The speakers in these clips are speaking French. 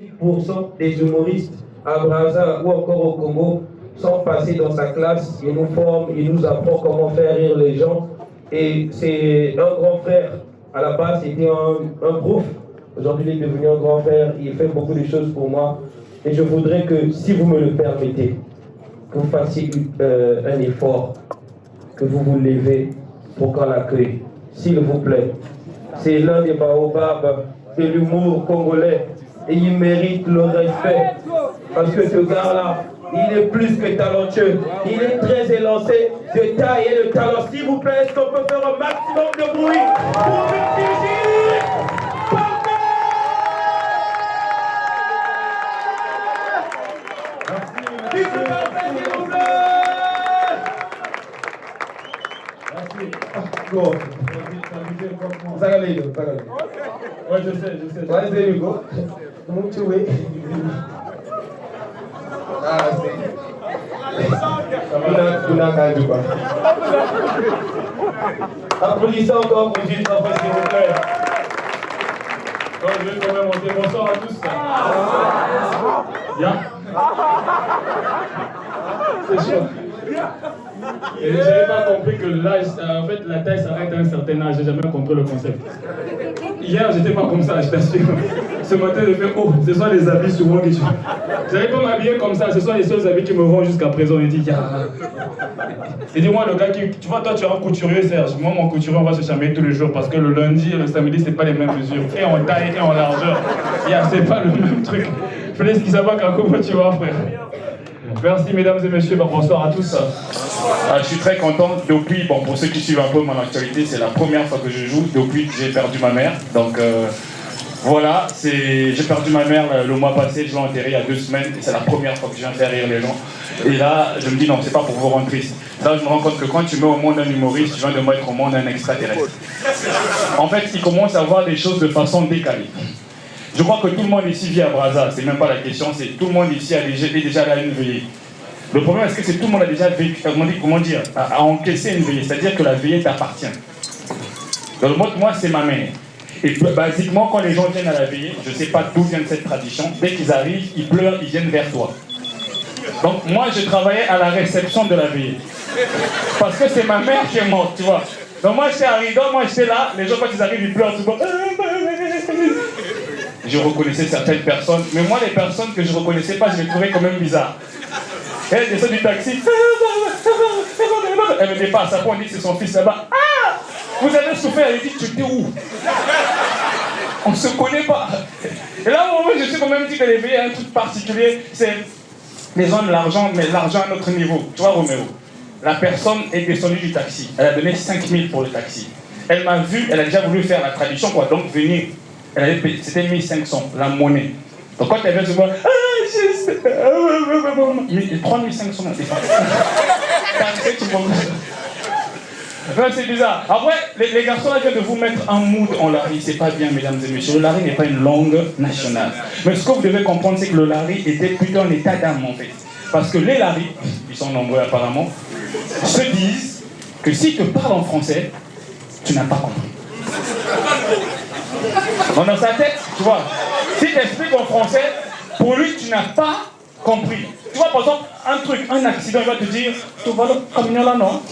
90% des humoristes à Brazza ou encore au Congo sont passés dans sa classe. Il nous forme, il nous apprend comment faire rire les gens. Et c'est un grand frère. À la base, c'était un prof. Aujourd'hui, il est devenu un grand frère. Il fait beaucoup de choses pour moi. Et je voudrais que, si vous me le permettez, que vous fassiez un effort, que vous vous levez pour qu'on l'accueille. S'il vous plaît. C'est l'un des baobabs de l'humour congolais. Et il mérite le respect. Parce que ce gars-là, il est plus que talentueux. Il est très élancé de taille et de talent. S'il vous plaît, est-ce qu'on peut faire un maximum de bruit pour Multigir? Go. Zagalino. Ouais, je sais. Ouais, there you go. Muito bem. Ah, c'est. Applaudissez encore pour Gilles Trafford, s'il vous plaît. Donc, je vais quand même monter. Bonsoir à tous. Bien. C'est chaud. Et je n'avais pas compris que l'âge, en fait, la taille s'arrête à un certain âge. J'ai jamais compris le concept. Hier, j'étais pas comme ça, je t'assure. Ce matin, je fais, oh, ce sont les habits souvent que je. J'allais pas m'habiller comme ça, ce sont les seuls habits qui me vont jusqu'à présent. Il dit, il dit, moi, le gars qui. Tu vois, toi, tu es un couturier, Serge. Moi, mon couturier, on va se chambrer tous les jours parce que le lundi et le samedi, c'est pas les mêmes mesures. Et en taille et en largeur. C'est pas le même truc. Fais ce qui savent qu'à comment tu vas, frère. Merci mesdames et messieurs, bonsoir à tous. Je suis très content depuis, bon pour ceux qui suivent un peu mon actualité, c'est la première fois que je joue depuis que j'ai perdu ma mère. Donc voilà, j'ai perdu ma mère le mois passé, je l'ai enterrée il y a 2 semaines et c'est la première fois que je viens faire rire les gens. Et là, je me dis non, c'est pas pour vous rendre triste. Là, je me rends compte que quand tu mets au monde un humoriste, tu viens de mettre au monde un extraterrestre. En fait, il commence à voir des choses de façon décalée. Je crois que tout le monde ici vit à Brazza, c'est même pas la question, c'est tout le monde ici est déjà allé à une veillée. Le problème, c'est que tout le monde a déjà vécu, comment dire, a encaissé une veillée, c'est-à-dire que la veillée t'appartient. Donc moi, c'est ma mère. Et basiquement, quand les gens viennent à la veillée, je ne sais pas d'où vient cette tradition, dès qu'ils arrivent, ils pleurent, ils viennent vers toi. Donc moi, je travaillais à la réception de la veillée. Parce que c'est ma mère qui est morte, tu vois. Donc moi, j'étais arrivé, moi j'étais là, les gens quand ils arrivent, ils pleurent, tout le monde. Je reconnaissais certaines personnes, mais moi, les personnes que je ne reconnaissais pas, je les trouvais quand même bizarres. Elle descend du taxi, elle me dépasse, après on dit que c'est son fils là-bas. Ah, vous avez souffert, elle dit, tu étais où? On ne se connaît pas. Et là, moi, je suis quand même dit que les veillées, un truc particulier, c'est les gens de l'argent, mais l'argent à notre niveau. Tu vois, Roméo, la personne est descendue du taxi, elle a donné 5 000 pour le taxi. Elle m'a vu, elle a déjà voulu faire la tradition, quoi, donc venir. C'était 1500, la monnaie. Donc quand elle vient se voir, 3500, c'est bizarre. Après, les garçons là viennent de vous mettre un mood en lari. C'est pas bien, mesdames et messieurs. Le lari n'est pas une langue nationale. Mais ce que vous devez comprendre, c'est que le lari était plutôt un état d'âme en fait. Parce que les laris, ils sont nombreux apparemment, se disent que si tu parles en français, tu n'as pas compris. Dans sa tête, tu vois, si tu expliques en français, pour lui, tu n'as pas compris. Tu vois, par exemple, un accident, il va te dire, tu vas le camion là, non?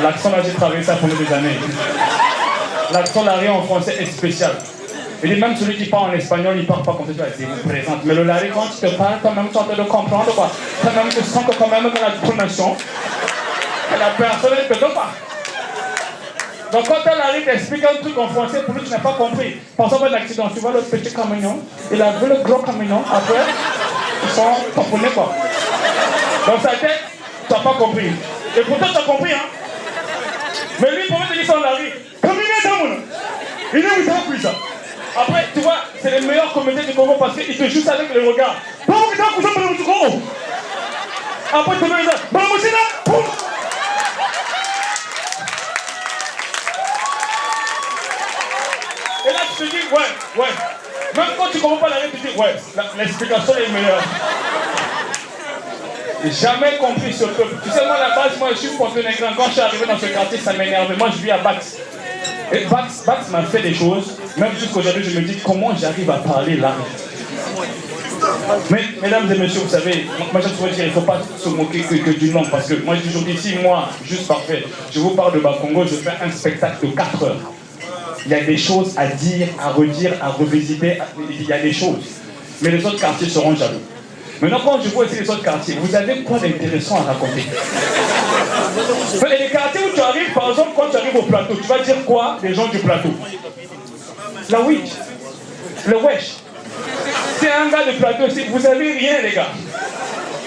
L'accent là, j'ai travaillé ça pendant des années. L'accent lari en français est spécial. Il dit, même celui qui parle en espagnol, il ne parle pas comme ça, il vous présente. Mais le lari, quand tu te parles, quand même, tu entends de comprendre, quoi. Quand même, tu sens que quand même, dans la prononciation, la personne ne te donne pas. Donc quand elle arrive t'explique un truc en français, pour lui tu n'as pas compris. Par exemple l'accident, tu vois le petit camion, il a vu le gros camion, après ils sont tamponnés quoi. Dans sa tête, tu n'as pas compris. Et pourtant tu as compris hein. Mais lui pour moi te dire ça en arrive. Il est où ça a pris ça. Après tu vois, c'est les meilleurs comédiens du Congo parce qu'ils te jouent avec le regard. Après tu veux dire, et là tu te dis, ouais. Même quand tu ne comprends pas la règle, tu te dis, ouais, l'explication est meilleure. J'ai jamais compris ce peuple. Tu sais, moi, à la base, moi, je suis Pontenegrin. Quand je suis arrivé dans ce quartier, ça m'énervait. Moi, je vis à Bax. Et Bax m'a fait des choses. Même jusqu'aujourd'hui, je me dis, comment j'arrive à parler là? Mais, mesdames et messieurs, vous savez, moi je dois dire, il ne faut pas se moquer que du nom, parce que moi je dis toujours ici, moi, juste parfait, je vous parle de Bakongo, je fais un spectacle de 4 heures. Il y a des choses à dire, à redire, à revisiter, il y a des choses. Mais les autres quartiers seront jaloux. Maintenant, quand je vois aussi les autres quartiers, vous avez quoi d'intéressant à raconter? Les quartiers où tu arrives, par exemple, quand tu arrives au plateau, tu vas dire quoi les gens du plateau? La witch, le wesh. C'est un gars de plateau ici, vous avez rien les gars.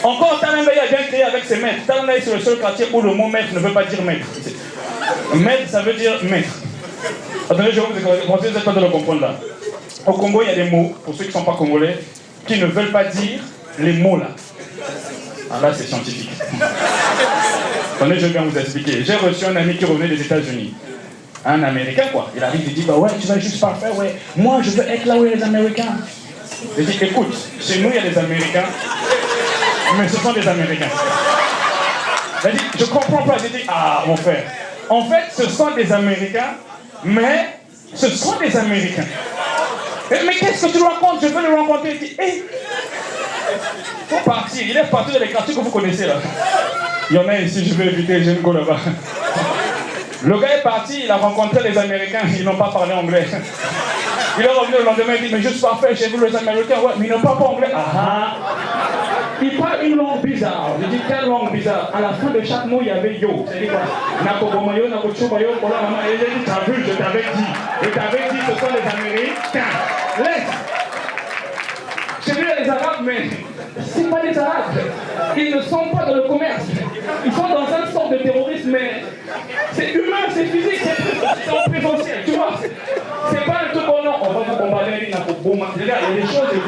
Encore, Talanga a bien créé avec ses maîtres. Talanga c'est le seul quartier où le mot maître ne veut pas dire maître. Maître, ça veut dire maître. Attendez, je vais vous expliquer, vous êtes pas de le comprendre là. Au Congo, il y a des mots, pour ceux qui ne sont pas congolais, qui ne veulent pas dire les mots là. Ah là, c'est scientifique. Attendez, je viens vous expliquer. J'ai reçu un ami qui revenait des États-Unis. Un Américain, quoi. Il arrive, il dit, bah ouais, tu vas juste parfait, ouais. Moi, je veux être là où il y a les Américains. Il dit, écoute, chez nous, il y a des Américains, mais ce sont des Américains. Il dit, je comprends pas. J'ai dit, ah, mon frère. En fait, ce sont des Américains, mais ce sont des Américains. Mais qu'est-ce que tu racontes? Je veux le rencontrer. Il dit, hé, faut partir. Il est parti dans les quartiers que vous connaissez là. Il y en a ici, je vais éviter, j'ai une go là-bas. Le gars est parti, il a rencontré les Américains, ils n'ont pas parlé anglais. Il est revenu le lendemain, il dit, mais juste parfait, j'ai vu les Américains, ouais, mais ils n'ont pas parlé anglais. Ah ah. Il parle une langue bizarre. Je dis, quelle langue bizarre? À la fin de chaque mot, il y avait yo. C'est-à-dire quoi? Nakobomayo, Nakochubayo, voilà, maman. Et il dit, t'as vu, je t'avais dit. Je t'avais dit, ce sont les Américains. Laisse. J'ai vu les Arabes, mais c'est pas des Arabes. Ils ne sont pas dans le commerce. Ils sont dans une sorte de terrorisme, mais c'est humain, c'est physique, c'est en présentiel, tu vois. C'est pas un truc, oh non, on va vous bombarder, il y a des choses.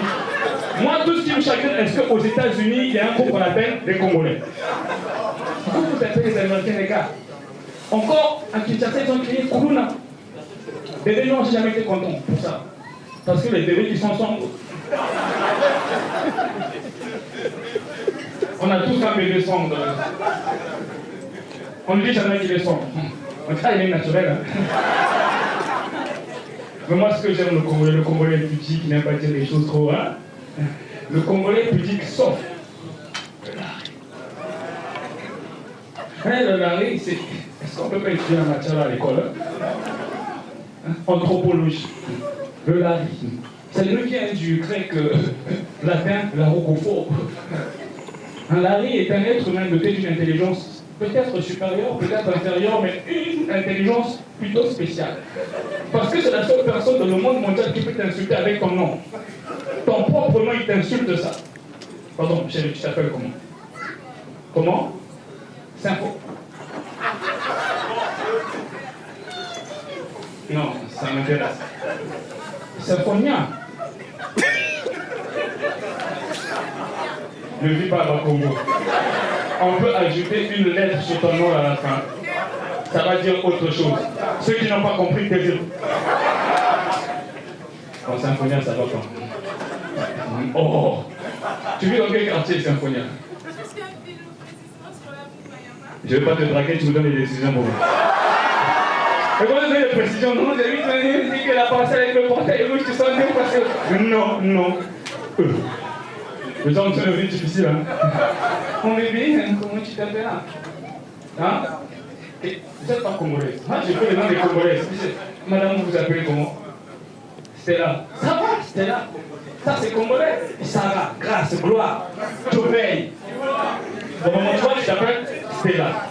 Moi, tout ce qui me chagrine, est-ce qu'aux États-Unis, il y a un groupe qu'on appelle les Congolais? Pourquoi vous appelez les Américains, les gars? Encore, à Kinshasa, ils ont créé Koulouna. Les bébés n'ont jamais été contents pour ça. Parce que les bébés qui sont ensemble. On a tous un bébé sombre. On ne dit jamais qu'il est sombre. En tout cas, il est naturel. Hein? Mais moi, ce que j'aime le Congolais pudique, qui n'aime pas dire les choses trop. Hein? Le Congolais pudique sauf le lari, c'est. Est-ce qu'on peut pas étudier la matière à l'école? Hein? Anthropologie. Le lari. C'est lui qui vient du grec latin, la rocophore. Un lari est un être humain doté d'une intelligence peut-être supérieure, peut-être inférieure, mais une intelligence plutôt spéciale. Parce que c'est la seule personne dans le monde mondial qui peut t'insulter avec ton nom. Ton propre nom, il t'insulte ça. Pardon, chérie, tu t'appelles comment? Comment? Sympho. Non, ça m'intéresse. Symphonia. Ne vis pas dans Congo. On peut ajouter une lettre sur ton nom à la fin. Ça va dire autre chose. Ceux qui n'ont pas compris, qu'est-ce que en Symphonia, ça va pas. Oh! Tu vis dans quel quartier, Symphonia? Je suis à Vélo, précisément sur la rue Mayama. Je ne vais pas te draguer, tu me donnes les décisions pour moi. Mais quand tu donnes les précisions, non, j'ai dit que la parcelle avec le portail rouge, tu sens bien passer. Non, non. Le temps de se lever est difficile, hein. Mon bébé, comment tu t'appelles là? Hein? Et vous n'êtes pas congolais. Moi, j'ai pris le nom des Congolais. Madame, vous vous appelez comment? Stella. Ça va, Stella? Ça, c'est congolais. Sarah, grâce, gloire, Joveil. Au moment où tu t'appelles Stella.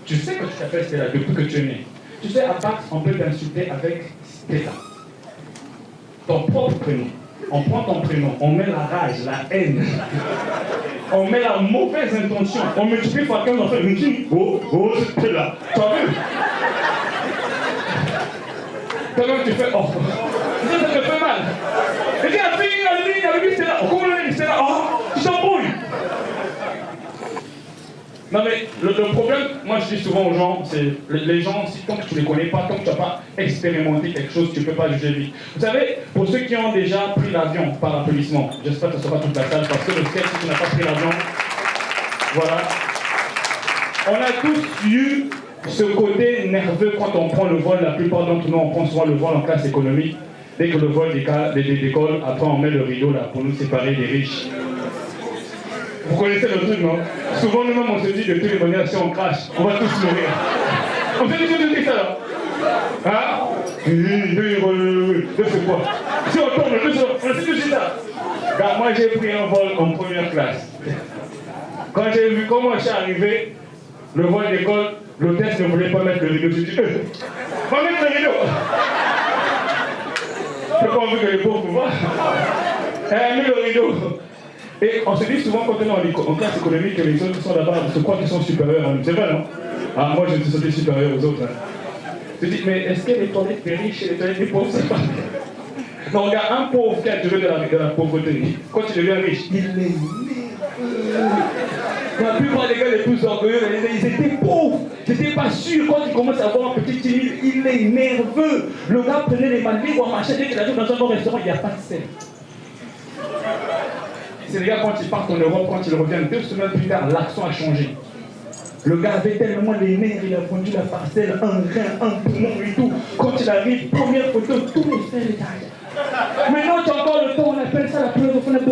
Tu sais que tu t'appelles Stella depuis que tu es né. Tu sais, à part, on peut t'insulter avec Stella. Ton propre prénom. On prend ton prénom, on met la rage, la haine, on met la mauvaise intention, on multiplie par 15, on fait une team. Oh, c'est là. Tu as vu? Toi-même, tu fais oh. Ça te fait mal. Et dis la fille, c'est là. Comment elle est, c'est là? Oh, tu t'embrouilles. Non mais le problème, moi je dis souvent aux gens, c'est les gens, si tant que tu ne les connais pas, tant que tu n'as pas expérimenté quelque chose, tu ne peux pas juger vite. Vous savez, pour ceux qui ont déjà pris l'avion par applaudissement, j'espère que ce ne sera pas toute la salle, parce que le sketch, si tu n'as pas pris l'avion, voilà. On a tous eu ce côté nerveux quand on prend le vol, la plupart d'entre nous on prend souvent le vol en classe économique. Dès que le vol décolle, après on met le rideau là pour nous séparer des riches. Vous connaissez le truc, non? Souvent nous-mêmes on se dit de toutes les manières, si on crache, on va tous mourir. On se dit ça là. Hein? C'est quoi? Si on tombe, on se dit ça. Car moi j'ai pris un vol en première classe. Quand j'ai vu comment je suis arrivé, le vol d'école, l'hôtesse ne voulait pas mettre le rideau. Je dis, va mettre le rideau. Je n'ai pas envie que les pauvres voient. Elle a mis le rideau. Et on se dit souvent quand on est en classe économique que les autres qui sont là-bas se croient qu'ils sont supérieurs. C'est vrai, non? Ah, moi je me suis senti supérieur aux autres. Hein. Je dis, mais est-ce que les toilettes des riches et les toilettes des pauvres, c'est pas... Non, regarde, un pauvre qui a duré de la pauvreté, quand il devient riche, il est nerveux. La plupart des gars les plus orgueilleux, ils étaient pauvres. J'étais pas sûr. Quand il commence à avoir un petit timide, il est nerveux. Le gars prenait les maladies ou machin, dès qu'il arrive dans un bon restaurant, il n'y a pas de sel. C'est les gars, quand ils partent en Europe, quand ils reviennent 2 semaines plus tard, l'accent a changé. Le gars avait tellement les nerfs, il a fondu la parcelle, un rein, un poumon et tout. Quand il arrive, première photo, tous les frères détaillent. Maintenant, tu as encore le temps, on appelle ça la preuve au fond de la.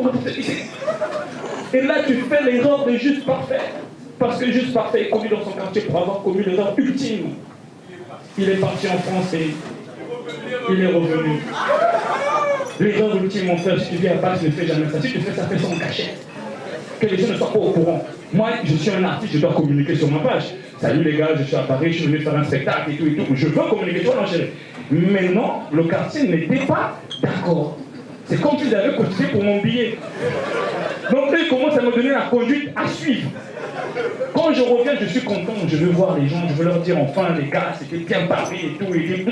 Et là, tu fais l'erreur de juste parfait. Parce que juste parfait est connu dans son quartier pour avoir commis l'erreur ultime. Il est parti en France et il est revenu. L'erreur ultime, mon frère, si tu vis à Paris, ne fais jamais ça. Si tu fais ça, fais sans cachette. Que les gens ne soient pas au courant. Moi, je suis un artiste, je dois communiquer sur ma page. Salut les gars, je suis à Paris, je suis venu faire un spectacle et tout et tout. Je veux communiquer, toi, non, chérie. Mais non, le quartier n'était pas d'accord. C'est comme s'ils avaient cotisé pour mon billet. Donc, ils commencent à me donner la conduite à suivre. Quand je reviens, je suis content, je veux voir les gens, je veux leur dire enfin, les gars, c'était bien parlé et tout. Et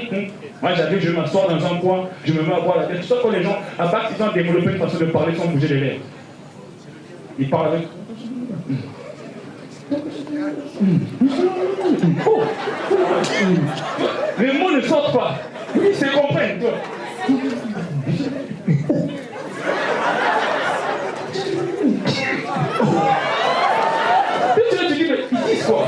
moi, j'avais, je m'assois dans un coin, je me mets à boire la tête. Sauf que les gens, à part qu'ils ont développé une façon de parler sans bouger les lèvres. Ils parlent avec. Oh. Les mots ne sortent pas. Ils se comprennent, toi. Tu dis, mais ils disent quoi?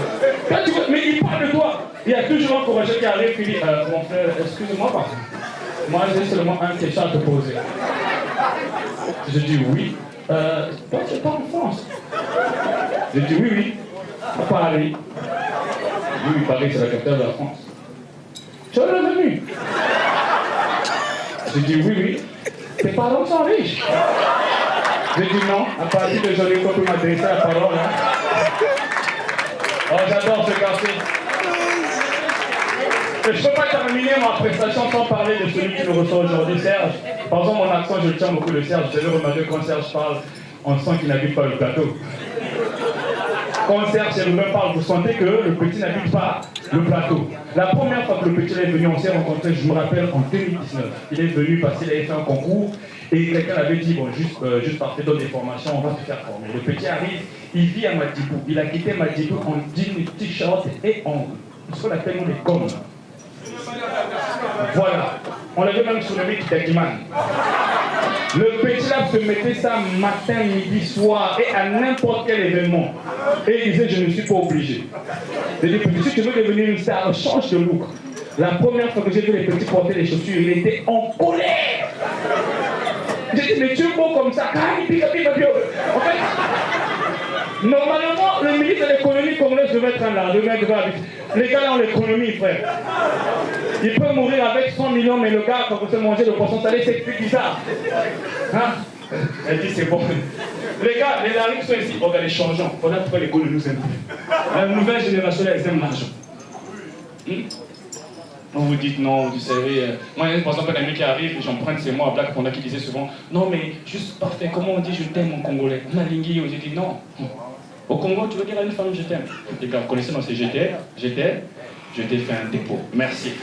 Mais ils parlent de toi. Il y a toujours un courageux qui arrive et dit, mon frère, excuse-moi, pardon. Moi, j'ai seulement une question à te poser. Je dis oui. Toi, tu es pas en France. Je dis oui. À Paris. Oui, Paris, c'est la capitale de la France. Tu es revenu. Je dis oui. Tes parents sont riches. Je dis non. À partir de aujourd'hui, quand tu m'adresses la parole, hein. Oh, j'adore ce quartier. Je ne peux pas terminer ma prestation sans parler de celui qui nous reçoit aujourd'hui, Serge. Par exemple, mon accent, je le tiens beaucoup de Serge. Vous avez remarqué quand Serge parle, on sent qu'il n'habite pas le plateau. Quand Serge et lui-même parle, vous sentez que le petit n'habite pas le plateau. La première fois que le petit est venu, on s'est rencontré, je me rappelle, en 2019. Il est venu parce qu'il avait fait un concours et quelqu'un avait dit, bon, juste parfait, donne des formations, on va te faire former. Le petit arrive, il vit à Madibou. Il a quitté Madibou en jean, t-shirt et en ce qu'on appelle les gommes. Voilà. On l'avait même surnommé Kitakiman. Le petit là se mettait ça matin, midi, soir et à n'importe quel événement. Et il disait, je ne suis pas obligé. Je dis, si tu veux devenir une star, change de look. La première fois que j'ai vu les petits porter les chaussures, il était en colère. J'ai dit, mais tu es beau comme ça. En fait, normalement, le ministre de l'économie congolaise devait être là. Les gars là ont l'économie, frère. Il peut mourir avec 100 millions, mais le gars, quand vous manger le poisson salé, c'est plus bizarre. Hein? Elle dit, c'est bon. Les gars, les larmes sont ici. Regardez, changeons. Il faudra trouver les goûts de nous aimer. La nouvelle génération, là, ils aiment l'argent. Vous dites non, vous savez. Moi, par exemple, un ami qui arrive, j'emprunte ces mots à Black Panda qui disait souvent non, mais juste parfait, comment on dit je t'aime en congolais? Malingi, j'ai dit non. Au Congo, tu veux dire à une femme je t'aime? Les gars, vous connaissez, non, c'est je t'ai fait un dépôt. Merci.